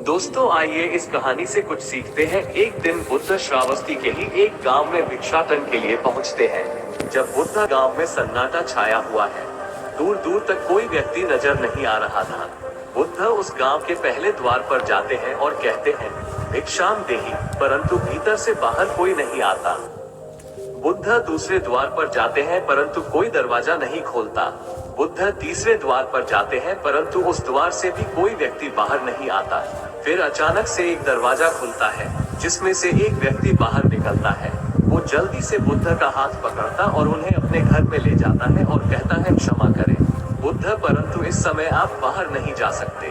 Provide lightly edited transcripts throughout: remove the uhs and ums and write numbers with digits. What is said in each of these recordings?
दोस्तों आइए इस कहानी से कुछ सीखते हैं। एक दिन बुद्ध श्रावस्ती के ही एक गांव में भिक्षाटन के लिए पहुंचते हैं। जब बुद्ध गांव में सन्नाटा छाया हुआ है, दूर दूर तक कोई व्यक्ति नजर नहीं आ रहा था। बुद्ध उस गांव के पहले द्वार पर जाते हैं और कहते हैं, भिक्षाम देहि, परंतु भीतर से बाहर कोई नहीं आता। बुद्ध दूसरे द्वार पर जाते हैं परंतु कोई दरवाजा नहीं खोलता। बुद्ध तीसरे द्वार पर जाते हैं परंतु उस द्वार से भी कोई व्यक्ति बाहर नहीं आता। फिर अचानक से एक दरवाजा खुलता है जिसमें से एक व्यक्ति बाहर निकलता है। वो जल्दी से बुद्ध का हाथ पकड़ता और उन्हें अपने घर में ले जाता है और कहता है, क्षमा करें बुद्ध, परंतु इस समय आप बाहर नहीं जा सकते।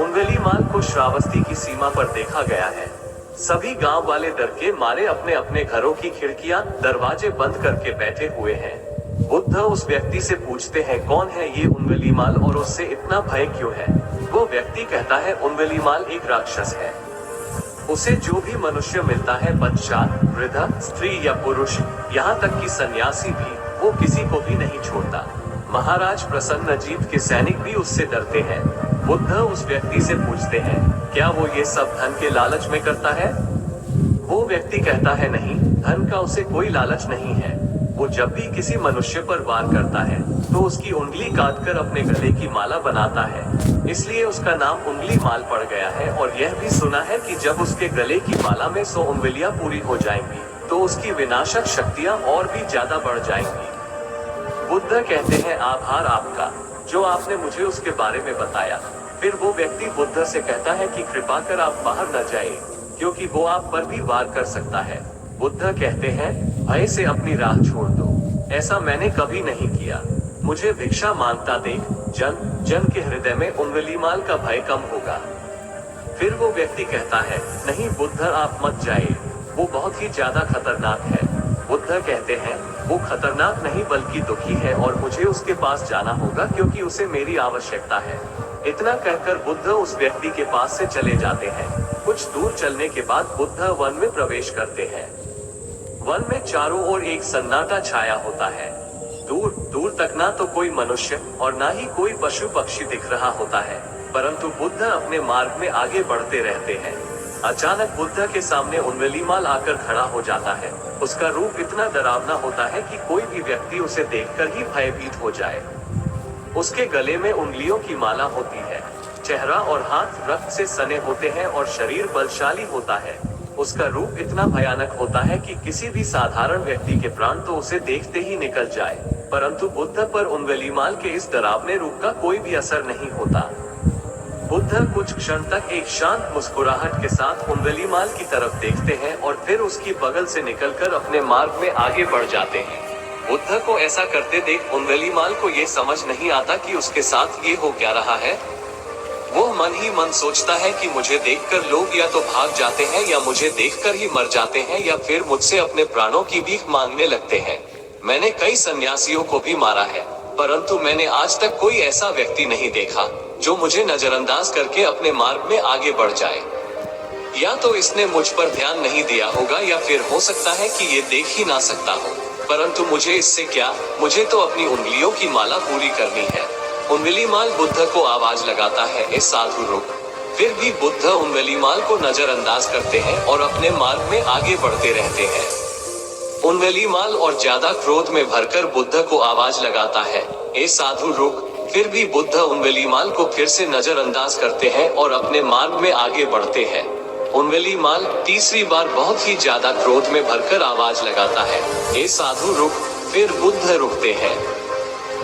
उंगलीमाल को श्रावस्ती की सीमा पर देखा गया है। सभी गांव वाले डर के मारे अपने अपने घरों की खिड़कियां, दरवाजे बंद करके बैठे हुए हैं। बुद्ध उस व्यक्ति से पूछते हैं, कौन है ये उंगलीमाल और उससे इतना भय क्यों है? वो व्यक्ति कहता है, उंगलीमाल एक राक्षस है। उसे जो भी मनुष्य मिलता है, बच्चा, वृद्ध, स्त्री या पुरुष, यहाँ तक कि सन्यासी भी, वो किसी को भी नहीं छोड़ता। महाराज प्रसन्नजीत के सैनिक भी उससे डरते हैं। बुद्ध उस व्यक्ति से पूछते हैं, क्या वो ये सब धन के लालच में करता है? वो व्यक्ति कहता है, नहीं, धन का उसे कोई लालच नहीं है। वो जब भी किसी मनुष्य पर वार करता है तो उसकी उंगली काटकर अपने गले की माला बनाता है, इसलिए उसका नाम उंगलीमाल पड़ गया है। और यह भी सुना है कि जब उसके गले की माला में 100 उंगलियां पूरी हो जाएंगी तो उसकी विनाशक शक्तियां और भी ज्यादा बढ़ जाएंगी। बुद्ध कहते हैं, आभार आपका, जो आपने मुझे उसके बारे में बताया। फिर वो व्यक्ति बुद्ध से कहता है कि कृपा कर आप बाहर न जाइए, क्योंकि वो आप पर भी वार कर सकता है। बुद्ध कहते हैं, भय से अपनी राह छोड़ दो, ऐसा मैंने कभी नहीं किया। मुझे भिक्षा मांगता देख जन जन के हृदय में उंगलीमाल का भय कम होगा। फिर वो व्यक्ति कहता है, नहीं बुद्ध, आप मत जाइए, वो बहुत ही ज्यादा खतरनाक है। बुद्ध कहते हैं, वो खतरनाक नहीं बल्कि दुखी है और मुझे उसके पास जाना होगा क्योंकि उसे मेरी आवश्यकता है। इतना कहकर बुद्ध उस व्यक्ति के पास से चले जाते हैं। कुछ दूर चलने के बाद बुद्ध वन में प्रवेश करते हैं। वन में चारों ओर एक सन्नाटा छाया होता है। दूर दूर तक ना तो कोई मनुष्य और ना ही कोई पशु पक्षी दिख रहा होता है, परंतु बुद्ध अपने मार्ग में आगे बढ़ते रहते हैं। अचानक बुद्ध के सामने उंगलीमाल आकर खड़ा हो जाता है। उसका रूप इतना डरावना होता है कि कोई भी व्यक्ति उसे देखकर ही भयभीत हो जाए। उसके गले में उंगलियों की माला होती है, चेहरा और हाथ रक्त से सने होते हैं और शरीर बलशाली होता है। उसका रूप इतना भयानक होता है कि किसी भी साधारण व्यक्ति के प्राण तो उसे देखते ही निकल जाए, परंतु बुद्ध पर उंगलीमाल के इस डरावने रूप का कोई भी असर नहीं होता। बुद्ध कुछ क्षण तक एक शांत मुस्कुराहट के साथ उंगलीमाल की तरफ देखते हैं और फिर उसकी बगल से निकलकर अपने मार्ग में आगे बढ़ जाते हैं। बुद्ध को ऐसा करते देख उंगलीमाल को ये समझ नहीं आता कि उसके साथ ये हो क्या रहा है। वो मन ही मन सोचता है कि मुझे देखकर लोग या तो भाग जाते हैं या मुझे देखकर ही मर जाते हैं या फिर मुझसे अपने प्राणों की भीख मांगने लगते हैं। मैंने कई सन्यासियों को भी मारा है, परंतु मैंने आज तक कोई ऐसा व्यक्ति नहीं देखा जो मुझे नजरअंदाज करके अपने मार्ग में आगे बढ़ जाए। या तो इसने मुझ पर ध्यान नहीं दिया होगा या फिर हो सकता है कि ये देख ही ना सकता हो, परंतु मुझे इससे क्या, मुझे तो अपनी उंगलियों की माला पूरी करनी है। उंगलीमाल बुद्ध को आवाज लगाता है, ए साधु रुक। फिर भी बुद्ध उंगलीमाल को नजरअंदाज करते हैं और अपने मार्ग में आगे बढ़ते रहते हैं। उंगलीमाल और ज्यादा क्रोध में भरकर बुद्ध को आवाज लगाता है, ए साधु रुक। फिर भी बुद्ध उंगलीमाल को फिर से नजरअंदाज करते हैं और अपने मार्ग में आगे बढ़ते हैं। उंगलीमाल तीसरी बार बहुत ही ज्यादा क्रोध में भरकर आवाज लगाता है, ए साधु रुक। फिर बुद्ध रुकते हैं।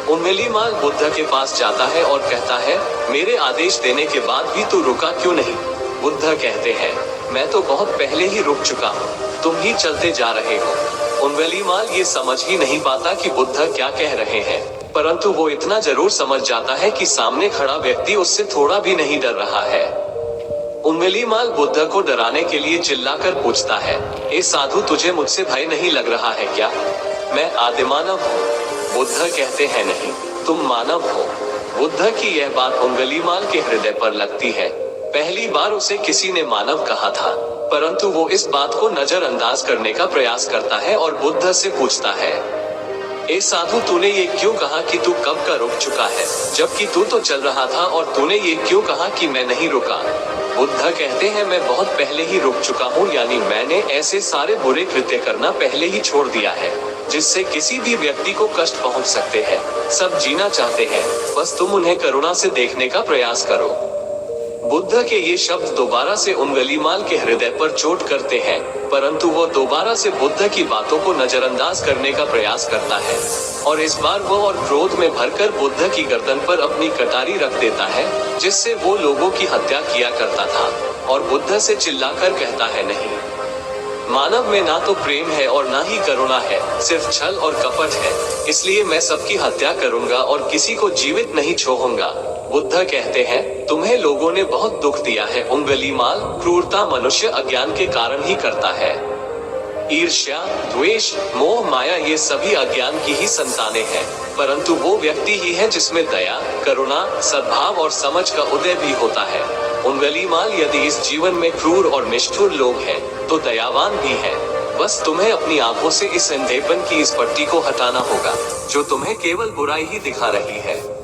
उंगलीमाल बुद्ध के पास जाता है और कहता है, मेरे आदेश देने के बाद भी तू रुका क्यों नहीं? बुद्ध कहते हैं, मैं तो बहुत पहले ही रुक चुका हूँ, तुम ही चलते जा रहे हो। उंगलीमाल ये समझ ही नहीं पाता कि बुद्ध क्या कह रहे हैं, परंतु वो इतना जरूर समझ जाता है कि सामने खड़ा व्यक्ति उससे थोड़ा भी नहीं डर रहा है। उंगलीमाल बुद्ध को डराने के लिए चिल्लाकर पूछता है, ए साधु, तुझे मुझसे भय नहीं लग रहा है क्या? मैं आदिमानव हूँ। बुद्ध कहते हैं, नहीं, तुम मानव हो। बुद्ध की यह बात उंगलीमाल के हृदय पर लगती है। पहली बार उसे किसी ने मानव कहा था, परंतु वो इस बात को नजरअंदाज करने का प्रयास करता है और बुद्ध से पूछता है, ए साधु, तूने ये क्यों कहा कि तू कब का रुक चुका है, जबकि तू तो चल रहा था, और तूने ये क्यों कहा कि मैं नहीं रुका। बुद्ध कहते हैं, मैं बहुत पहले ही रुक चुका हूँ, यानी मैंने ऐसे सारे बुरे कृत्य करना पहले ही छोड़ दिया है जिससे किसी भी व्यक्ति को कष्ट पहुँच सकते हैं। सब जीना चाहते हैं, बस तुम उन्हें करुणा से देखने का प्रयास करो। बुद्ध के ये शब्द दोबारा से उंगलीमाल के हृदय पर चोट करते हैं, परंतु वो दोबारा से बुद्ध की बातों को नजरअंदाज करने का प्रयास करता है, और इस बार वो और क्रोध में भरकर बुद्ध की गर्दन पर अपनी कटारी रख देता है, जिससे वो लोगों की हत्या किया करता था, और बुद्ध से चिल्लाकर कहता है, नहीं, मानव में ना तो प्रेम है और ना ही करुणा है, सिर्फ छल और कपट है, इसलिए मैं सबकी हत्या करूंगा और किसी को जीवित नहीं छोड़ूंगा। बुद्ध कहते हैं, तुम्हें लोगों ने बहुत दुख दिया है उंगलीमाल, क्रूरता मनुष्य अज्ञान के कारण ही करता है। ईर्ष्या, द्वेष, मोह, माया, ये सभी अज्ञान की ही संतानें हैं, परंतु वो व्यक्ति ही है जिसमें दया, करुणा, सद्भाव और समझ का उदय भी होता है। उंगलीमाल, यदि इस जीवन में क्रूर और निष्ठुर लोग हैं, तो दयावान भी हैं। बस तुम्हें अपनी आंखों से इस अंधेपन की इस पट्टी को हटाना होगा, जो तुम्हें केवल बुराई ही दिखा रही है।